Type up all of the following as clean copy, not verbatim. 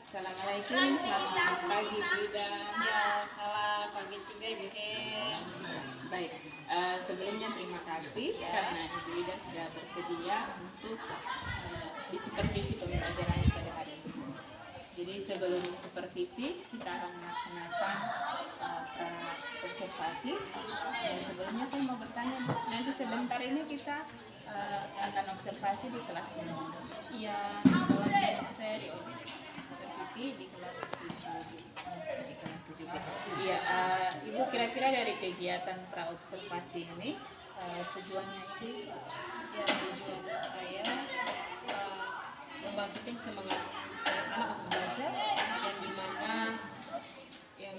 Assalamualaikum, selamat pagi Bu Ida. Ya, selamat pagi juga Ibu Hen. Baik, sebelumnya terima kasih karena Ibu Ida sudah bersedia untuk disupervisi pembelajaran pada hari ini. Jadi sebelum supervisi kita akan melaksanakan observasi. Sebelumnya saya mau bertanya, nanti sebentar ini kita akan observasi di kelas ini. Iya, kelas saya di supervisi di kelas 7. Di kelas 7B. Iya, Ibu kira-kira dari kegiatan praobservasi ini tujuannya itu? Ya, tujuan saya membangkitkan semangat anak untuk belajar, yang dimana yang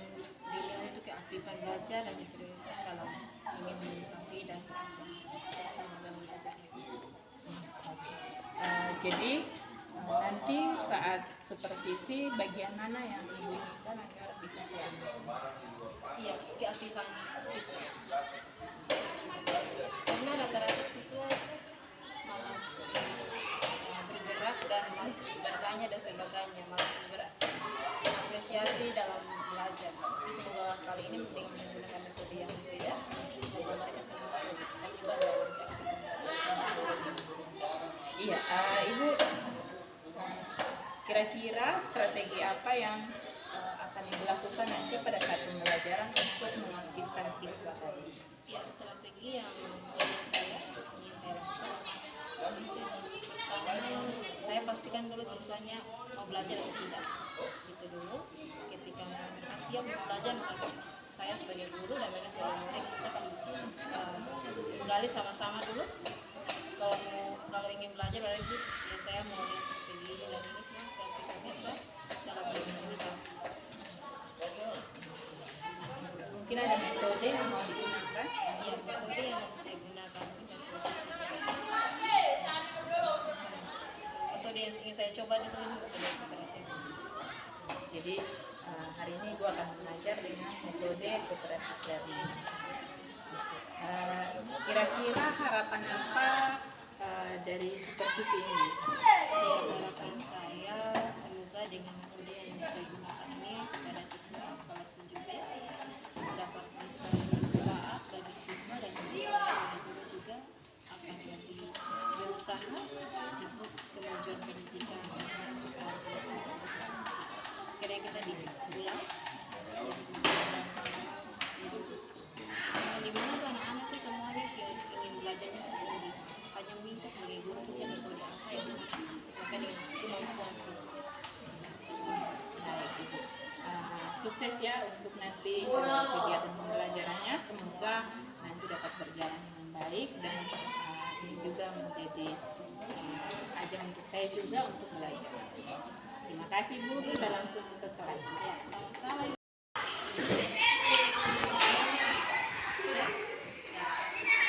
dilihat itu keaktifan belajar dan keseriusan dalam ingin mengetahui dan belajar bersama dalam belajar. Jadi nanti saat supervisi bagian mana yang Ibu inginkan agar bisa saya ambil? Iya, keaktifan siswa. Karena rata-rata siswa itu malas bergerak dan malas bertanya dan sebagainya, malas berapresiasi dalam belajar. Tapi semoga kali ini dengan menggunakan metode yang berbeda, semoga mereka semua terlibat dalam keaktifan belajar. Iya, Ibu kira-kira strategi apa yang akan Ibu lakukan nanti pada saat pembelajaran untuk mengaktifkan siswa tadi? Ya, strategi yang ingin saya lakukan, saya pastikan dulu siswanya mau belajar atau tidak. Itu dulu. Ketika mereka siap mau belajar, maka saya sebagai guru dan mereka sebagai murid kita akan gali sama-sama dulu. Kalau ingin belajar berarti ya saya mau lihat strategi ini dan ini semua praktikasi siswa dalam belajar. Mungkin ada metode yang mau digunakan? Ya, metode yang nanti saya gunakan metode yang ingin saya coba dulu ini metode kooperatif. Jadi hari ini Ibu akan belajar dengan metode kooperatif learning. Kira-kira harapan apa dari supervisi ini? Ya, harapan saya semoga dengan metode yang saya gunakan ini pada siswa kelas 7B dapat bisa bermanfaat bagi siswa dan juga saya dan guru juga akan lebih berusaha untuk kemajuan pendidikan. Karena kita diulang yang sebenarnya di mana tuh anak-anak tuh semua ingin belajarnya tinggi. Hanya minta sebagai guru kita metode apa yang sesuaikan dengan kemampuan siswa. Baik, Ibu. Sukses ya untuk nanti kegiatan pembelajarannya. Semoga nanti dapat berjalan dengan baik dan ini juga menjadi ajang untuk saya juga untuk belajar. Terima kasih Bu. Kita langsung ke kelas. Ya, sama-sama.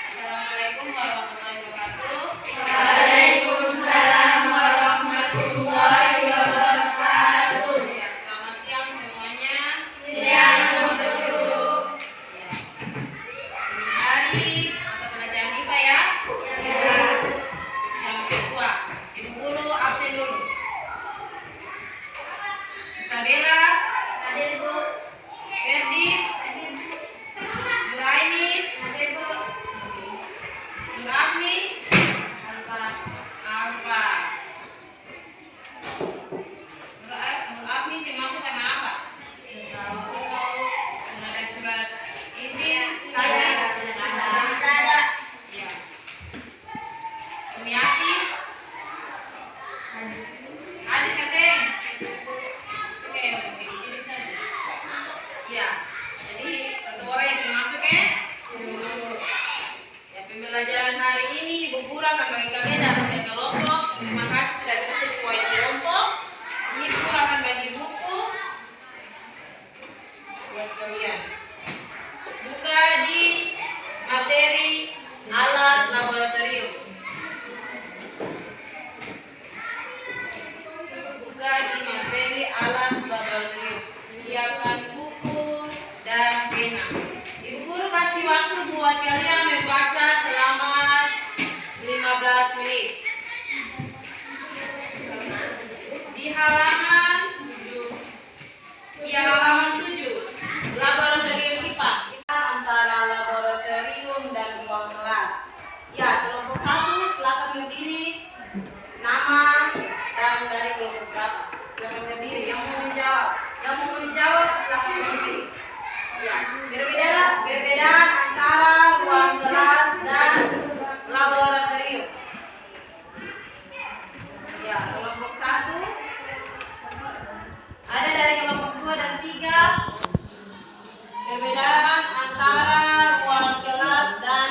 Assalamualaikum warahmatullahi wabarakatuh. Waalaikumsalam warahmatullahi wabarakatuh. Ya, selamat siang semuanya. Siang untuk dulu. Ya. Ini hari mata pelajaran IPA ya. Yang kedua, Ibu Guru absen dulu. Isabella, Hadir Bu. Ferdi, Nuraini, Hadir Bu. Nurafni, Alfa. Alfa. Nurafni sih masuk karena apa? Ada surat izin sakit. Ada. Ya. Sumiati, adik kasih. Oke, duduk saja. Ya. Jadi satu orang yang sudah masuk ya. Ya, pembelajaran hari ini Ibu Guru akan bagi kalian dalam tiga kelompok. Terima kasih sudah sesuai kelompok. Ini Ibu Guru akan bagi buku buat kalian. Buka di materi alat laboratorium. Buka di materi alat laboratorium. Siapkan buku dan pena. Ibu Guru kasih waktu buat kalian membaca selama 15 menit. Di halaman Perbedaan antara ruang kelas dan laboratorium. Ya, kelompok 1 ada dari kelompok 2 dan 3. Perbedaan antara ruang kelas dan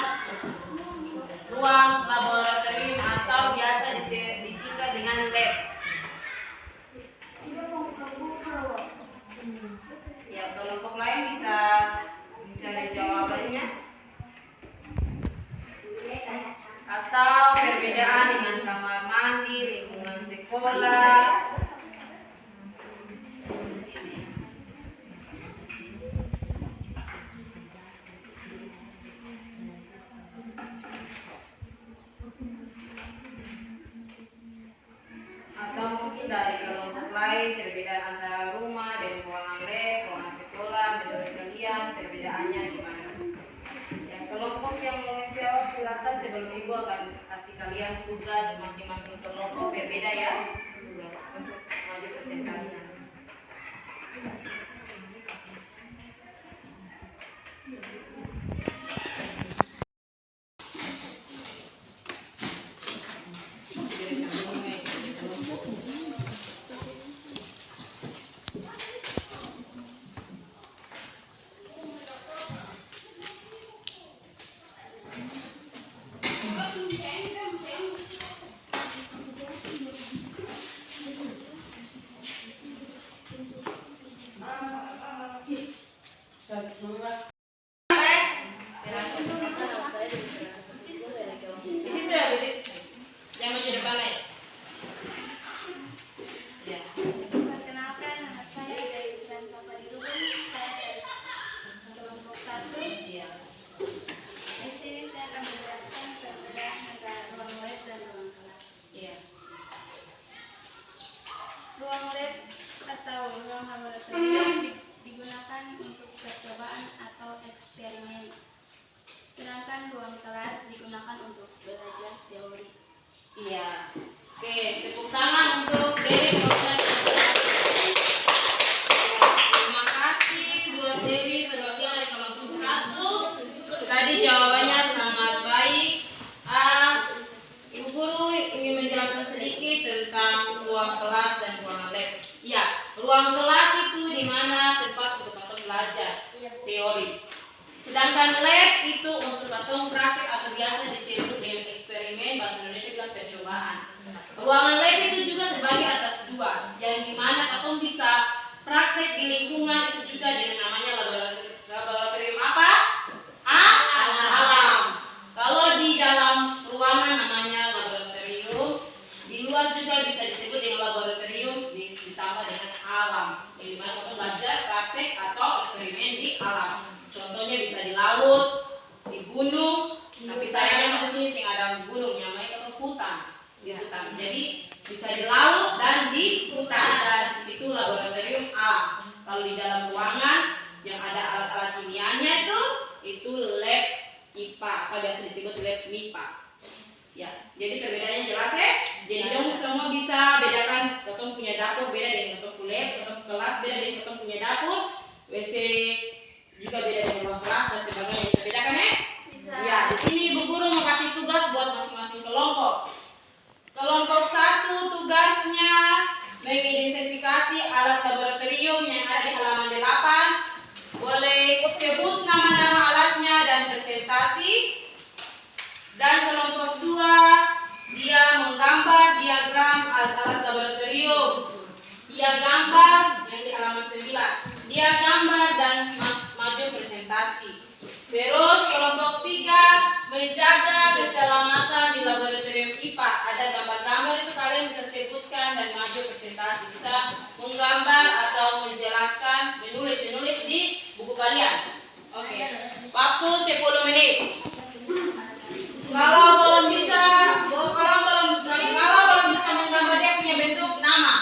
ruang laboratorium atau biasa disingkat dengan lab. Ya, kelompok lain bisa mencari jawabannya. Atau perbedaan dengan kamar mandi, lingkungan sekolah. Atau mungkin dari kelompok lain, perbedaan antara rumah dan ruangan lab, ruangan sekolah, menurut kalian perbedaannya di mana? Ya, kelompok yang mau menjawab silakan, sebelum ibu akan kasih kalian tugas masing-masing kelompok berbeda ya, tugas untuk maju presentasinya. Yang masih depan nih. Ya. Perkenalkan, nama saya dari Bulan Safari Rubin. Saya dari kelompok 1. Iya. Di sini saya akan menjelaskan perbedaan antara ruang lab dan ruang kelas. Iya. Ruang lab atau ruang laboratorium digunakan untuk percobaan atau eksperimen. Sedangkan ruang kelas digunakan untuk belajar teori. Iya. Oke, tepuk tangan untuk Dewi Rosan. Terima kasih buat Dewi perwakilan dari kelompok 1. Tadi jawabannya sangat baik. Ibu guru ingin menjelaskan sedikit tentang ruang kelas dan ruang lab. Iya, ruang kelas itu di mana tempat untuk kita belajar teori. Sedangkan lab itu untuk atau praktik atau biasa disebut dengan eksperimen, bahasa Indonesia bilang percobaan. Ruangan lab itu juga terbagi atas 2, yang dimana atau bisa praktik di lingkungan itu juga dengan namanya laboratorium apa? Alam. Kalau di dalam ruangan namanya laboratorium, di luar juga bisa disebut dengan laboratorium ditambah dengan alam. Yang dimana kita belajar praktik atau eksperimen di alam. Contohnya bisa di laut, di gunung, tapi sayangnya di sini tidak ada gunung, yang lain itu hutan, di hutan. Jadi bisa di laut dan di hutan. Itu laboratorium alam. Kalau di dalam ruangan yang ada alat-alat kimianya itu lab IPA, atau biasa disebut lab MIPA. Ya, jadi perbedaannya jelas ya. Jadi dong semua bisa bedakan, ketemu punya dapur beda dengan ketemu lab, ketemu kelas beda dengan ketemu punya dapur, WC juga beda dengan ruang kelas dan sebagainya. Bisa bedakan ya? Bisa. Ya, di sini Ibu Guru mau kasih tugas buat masing-masing kelompok. Kelompok 1 tugasnya mengidentifikasi alat laboratorium yang ada di halaman 8. Boleh sebut nama-nama alatnya dan presentasi. Dan kelompok 2 dia menggambar diagram alat-alat laboratorium. Dia gambar yang di halaman 9. Dia gambar dan maju presentasi. Terus kelompok 3 menjaga keselamatan di laboratorium IPA. Ada gambar-gambar itu kalian bisa sebutkan dan maju presentasi. Bisa menggambar atau menjelaskan, menulis di buku kalian. Oke. Waktu 10 menit. Kalau belum bisa menggambar dia punya bentuk nama.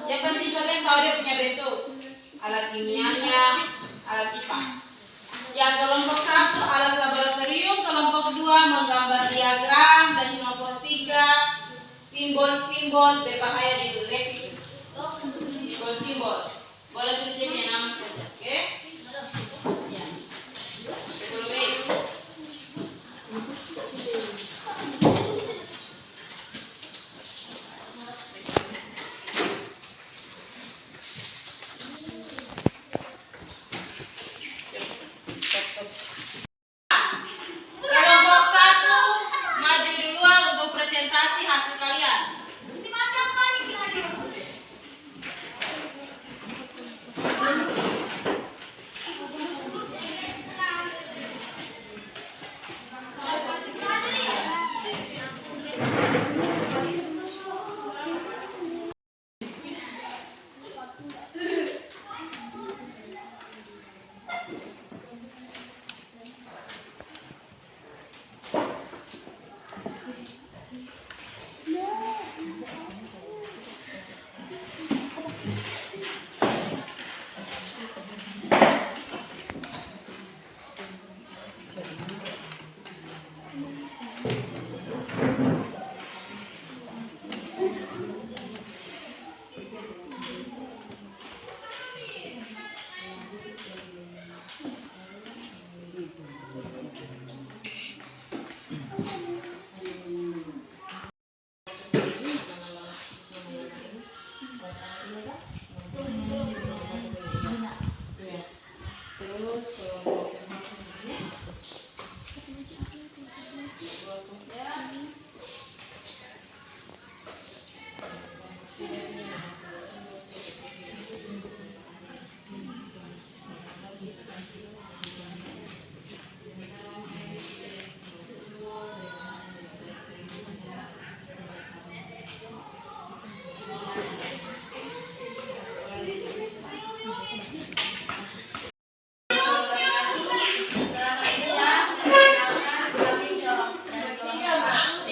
Yang penting kalian tahu dia punya bentuk. Alat kimianya, alat IPA. Yang kelompok 1 alat laboratorium, kelompok 2 menggambar diagram, dan kelompok 3 simbol-simbol berbahaya di lab itu. Simbol-simbol. Boleh tulis dia punya nama saja, oke? Ya.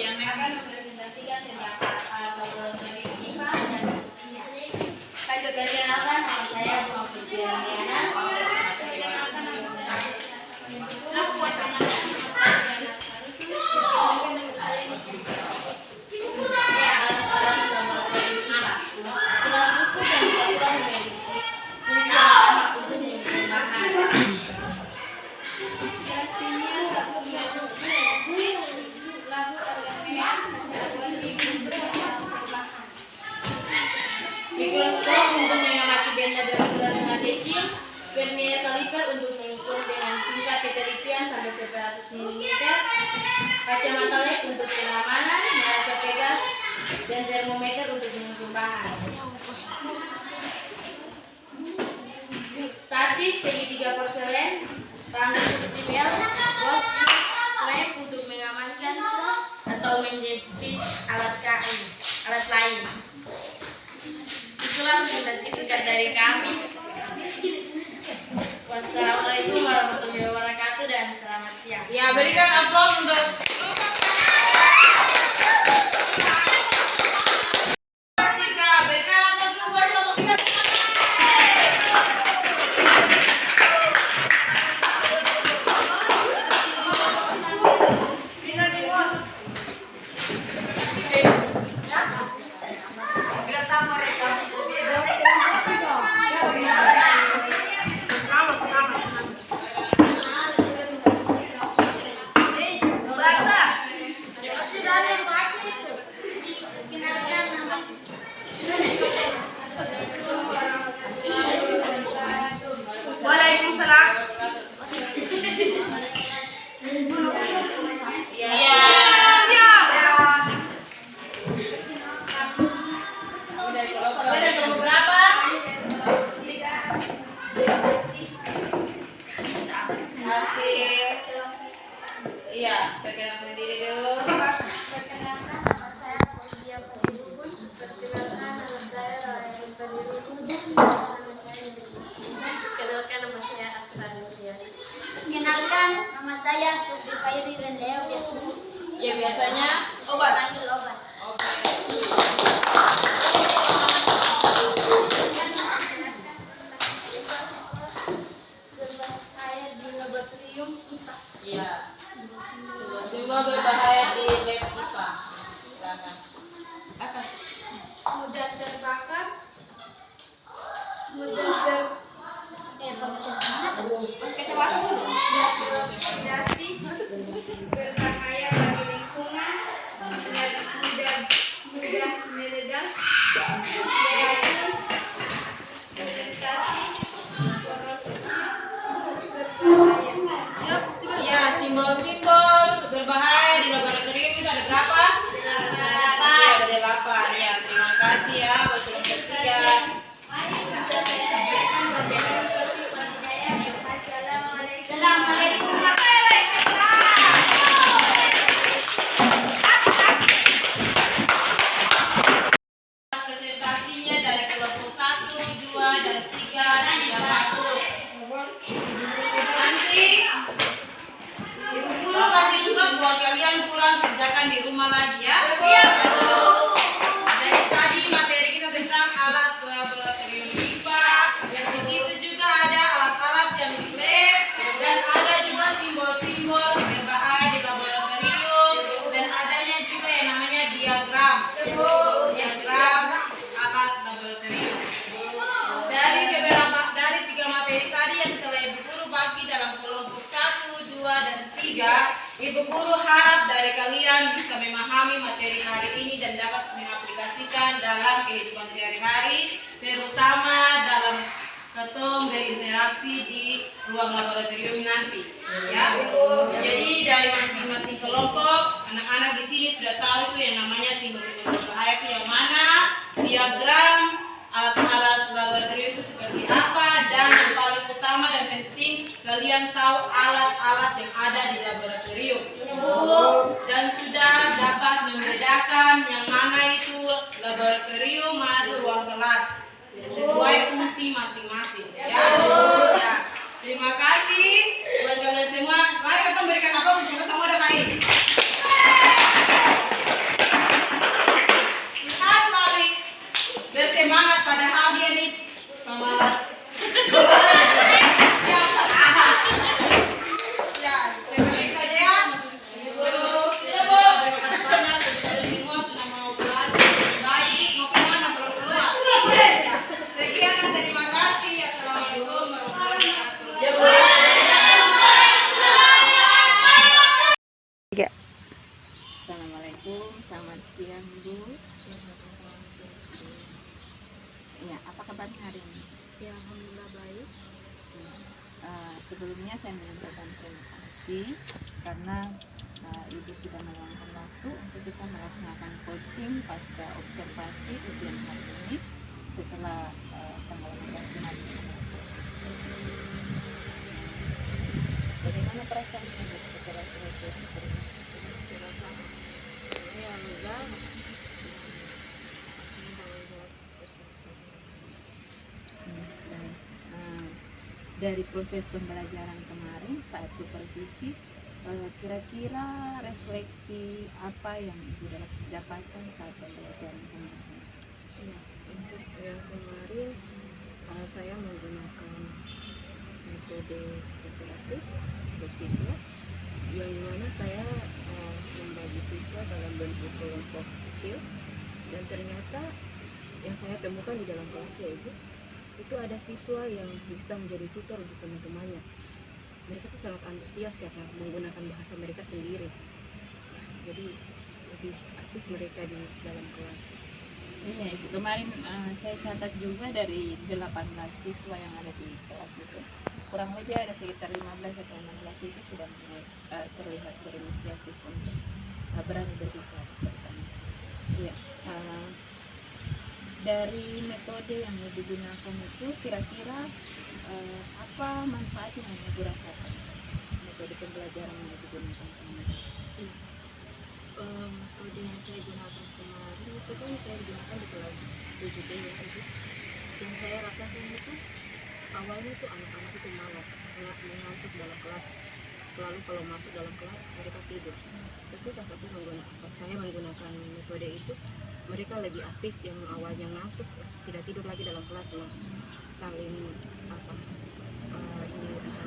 yang akan mempresentasikan tentang laboratorium IPA dan fisinya. Perkenalkan, nama saya Bunga Pujiana. Kelas suku dan satuan memiliki fungsi yang sama untuk mengembangkan mikroskop untuk mengamati benda berukuran sangat kecil, vernier kaliper untuk mengukur dengan tingkat ketelitian sampai 100 mm, kacamata LED untuk pengamanan, neraca pegas, dan termometer untuk mengukur bahan. Statif segitiga porselen, rangka kursi bel, bos, lem untuk mengamankan atau menjepit alat lain. Itulah presentasi singkat dari kami. Wassalamualaikum warahmatullahi wabarakatuh dan selamat siang. Ya, berikan aplaus untuk Tika. Berikan aplaus dulu buat kelompok 3. Waalaikumsalam. Kalian yang berapa? Masih. Iya, perkenalkan diri dulu. Perkenalkan, nama saya Fauzia Fadirubun. Perkenalkan, nama saya Raya Fadirubun. Nama saya Kenalkan, nama saya Aslan Nurdiani. Perkenalkan, nama saya Fitri Fairi Rendeo. Ya, biasanya obat. Panggil obat. Oke. Berbahaya di laboratorium IPA. Iya. Sungguh berbahaya di lab IPA. Silakan. Mudah terbakar, mudah Radiasi berbahaya bagi lingkungan, mudah meledak, yaitu fermentasi, korosif, berbahaya. Ya, simbol-simbol berbahaya di laboratorium itu ada berapa? Iya, ada 8. Ya, terima kasih ya buat kelompok 3. Assalamualaikum. Presentasinya dari kelompok 1, 2, dan 3 sudah bagus. Nanti Ibu Guru kasih tugas buat kalian pulang kerjakan di rumah lagi ya. Dari tadi materi kita tentang alat laboratorium IPA. Di situ juga ada alat-alat yang di lab dan ada juga simbol-simbol berbahaya di laboratorium dan adanya juga yang namanya diagram. Diagram alat laboratorium. Dari 3 materi tadi yang telah Ibu Guru bagi dalam kelompok 1, 2, dan 3, Ibu Guru harap dari kalian bisa memahami materi hari ini dan dapat mengaplikasikan dalam kehidupan sehari-hari, terutama dalam ketong berinteraksi di ruang laboratorium nanti, ya. Jadi dari masing-masing kelompok, anak-anak di sini sudah tahu itu yang namanya simbol-simbol berbahaya itu yang mana, diagram alat-alat laboratorium itu seperti apa, dan yang paling utama dan penting kalian tahu alat-alat yang ada di laboratorium dan sudah dapat membedakan yang mana itu laboratorium, mana itu ruang kelas sesuai fungsi masing-masing, ya. Ya. Terima kasih buat kalian semua. Mari kita berikan aplaus untuk kita semua ada kali. Lihat Malik bersemangat padahal dia nih pemalas. Ya, seperti saja ya. Terima kasih banyak untuk semua sudah mau belajar lebih baik, mau kemana belum keluar. Ya, sekian dan terima kasih. Assalamualaikum warahmatullahi wabarakatuh. Assalamualaikum, selamat siang Bu. Ya, apa kabarnya hari ini? Ya, alhamdulillah baik. Sebelumnya saya menyampaikan terima kasih karena Ibu sudah meluangkan waktu untuk kita melaksanakan coaching pasca observasi ujian hari ini setelah tanggal 15 kemarin. Bagaimana perasaan Ibu setelah selesai? Dirasa saya lega tanggung jawab bersama-sama. Dari proses pembelajaran kemarin saat supervisi, kira-kira refleksi apa yang Ibu dapatkan saat pembelajaran kemarin? Ya, untuk yang kemarin saya menggunakan metode kooperatif untuk siswa, yang dimana saya membagi siswa dalam bentuk kelompok kecil, dan ternyata yang saya temukan di dalam kelas ya Ibu, itu ada siswa yang bisa menjadi tutor untuk teman-temannya. Mereka tuh sangat antusias karena menggunakan bahasa mereka sendiri. Ya, jadi lebih aktif mereka di dalam kelas. Iya, Ibu. Kemarin saya catat juga dari 18 siswa yang ada di kelas itu, kurang lebih ada sekitar 15 atau 16 itu sudah mulai terlihat berinisiatif untuk berani berbicara pertama. Iya. Dari metode yang Ibu gunakan itu kira-kira apa manfaat yang Ibu rasakan? Metode pembelajaran yang Ibu gunakan kemarin? Iya. Metode yang saya gunakan kemarin itu kan saya gunakan di kelas 7B ya Ibu. Yang saya rasakan itu awalnya tuh anak-anak itu malas, mengantuk dalam kelas. Selalu kalau masuk dalam kelas mereka tidur. Tapi pas saya menggunakan metode itu, mereka lebih aktif. Yang awalnya ngantuk tidak tidur lagi dalam kelas, malah saling ini antara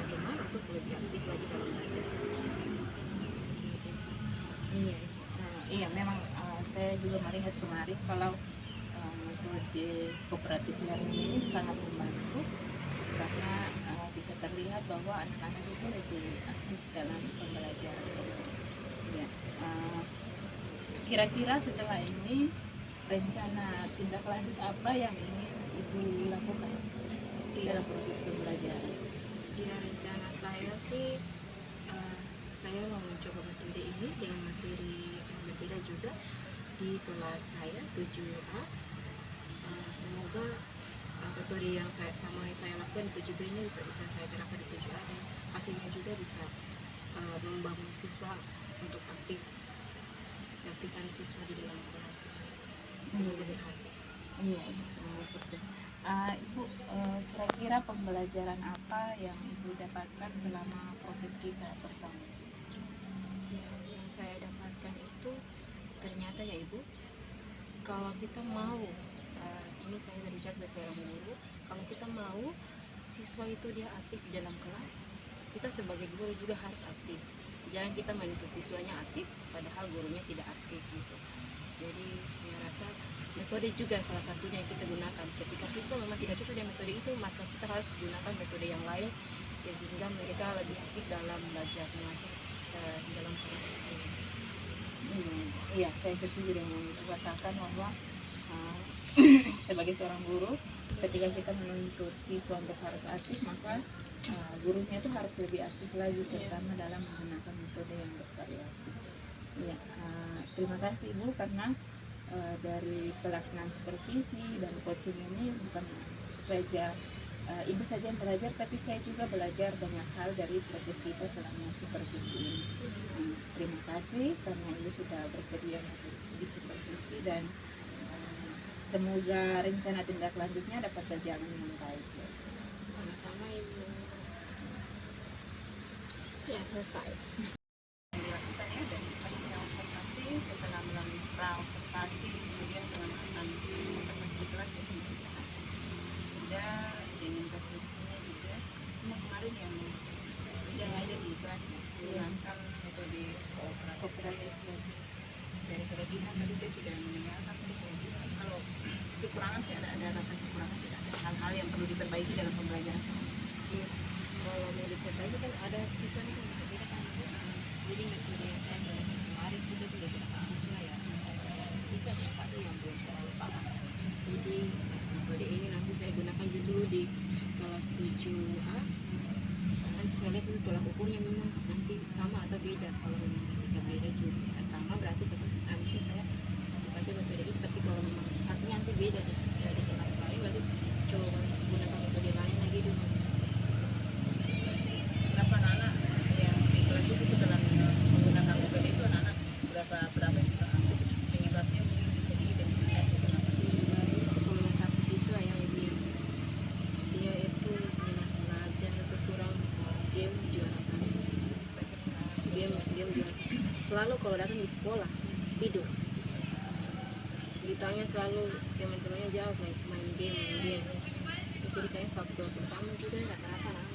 teman untuk lebih aktif lagi dalam belajar. Iya, iya memang saya juga melihat kemarin kalau metode kooperatif learning ini sangat membantu karena bisa terlihat bahwa anak-anak itu lebih aktif dalam pembelajaran. Ya, kira-kira setelah ini rencana tindak lanjut apa yang ingin Ibu lakukan dalam proses pembelajaran? Ya, rencana saya sih saya mau mencoba metode ini dengan materi yang berbeda juga di kelas saya 7A. Semoga metode yang saya lakukan di 7B ini bisa saya terapkan di 7A dan hasilnya juga bisa membangun siswa untuk aktifkan siswa di dalam kelas. Semoga berhasil. Iya, semoga sukses. Ibu, kira-kira pembelajaran apa yang Ibu dapatkan selama proses kita bersama? Ya, yang saya dapatkan itu ternyata ya Ibu, kalau kita mau, ini saya berbicara sebagai seorang guru, kalau kita mau siswa itu dia aktif di dalam kelas, kita sebagai guru juga harus aktif. Jangan kita menuntut siswanya aktif, padahal gurunya tidak aktif gitu. Jadi saya rasa metode juga salah satunya yang kita gunakan. Ketika siswa memang tidak cocok dengan metode itu, maka kita harus gunakan metode yang lain sehingga mereka lebih aktif dalam belajar mengajar di dalam kelas itu. Iya, saya setuju dengan Ibu katakan bahwa sebagai seorang guru ketika kita menuntut siswa untuk harus aktif, maka gurunya itu harus lebih aktif lagi, terutama dalam menggunakan metode yang bervariasi. Ya, terima kasih Ibu, karena dari pelaksanaan supervisi dan coaching ini bukan saja Ibu saja yang belajar, tapi saya juga belajar banyak hal dari proses kita selama supervisi ini. Terima kasih karena Ibu sudah bersedia untuk disupervisi, dan semoga rencana tindak lanjutnya dapat berjalan dengan baik. Sama-sama Ibu. Sudah selesai. Dilakukan ya, dan observasi setelah melalui pra-observasi, kemudian pengamatan observasi kelas ya, sudah dengan refleksinya juga. Semua kemarin yang udah ngajar di kelas ya, menggunakan metode kooperatif. Dari kelebihan tadi saya sudah mendengarkan tadi kelebihan. Kalau kekurangan sih ada rasa kekurangan, tidak ada hal-hal yang perlu diperbaiki dalam pembelajaran. Iya. Kalau mau diperbaiki kan ada siswa ini kan berbeda kan. Jadi metode yang saya belajar kemarin juga tidak beberapa siswa ya. Kita ada yang belum terlalu paham. Jadi metode ini nanti saya gunakan dulu di kelas 7A. Nanti saya lihat itu tolak ukurnya memang nanti sama atau beda. Kalau memang ketika beda juga sama, berarti tetap harusnya saya masih pakai metode itu. Tapi kalau memang hasilnya nanti beda di kelas lain, berarti coba gunakan metode lain lagi dulu. Berapa anak yang di kelas itu setelah menggunakan metode itu, anak-anak berapa yang aktif? Penyebabnya mungkin bisa diidentifikasi kenapa? Kalau yang satu siswa yang dia itu minat belajar itu kurang, game juara satu. Dia juara satu. Selalu kalau datang di sekolah tidur. Ditanya selalu teman-temannya jawab main game. Jadi kayaknya faktor pertama juga rata-rata anak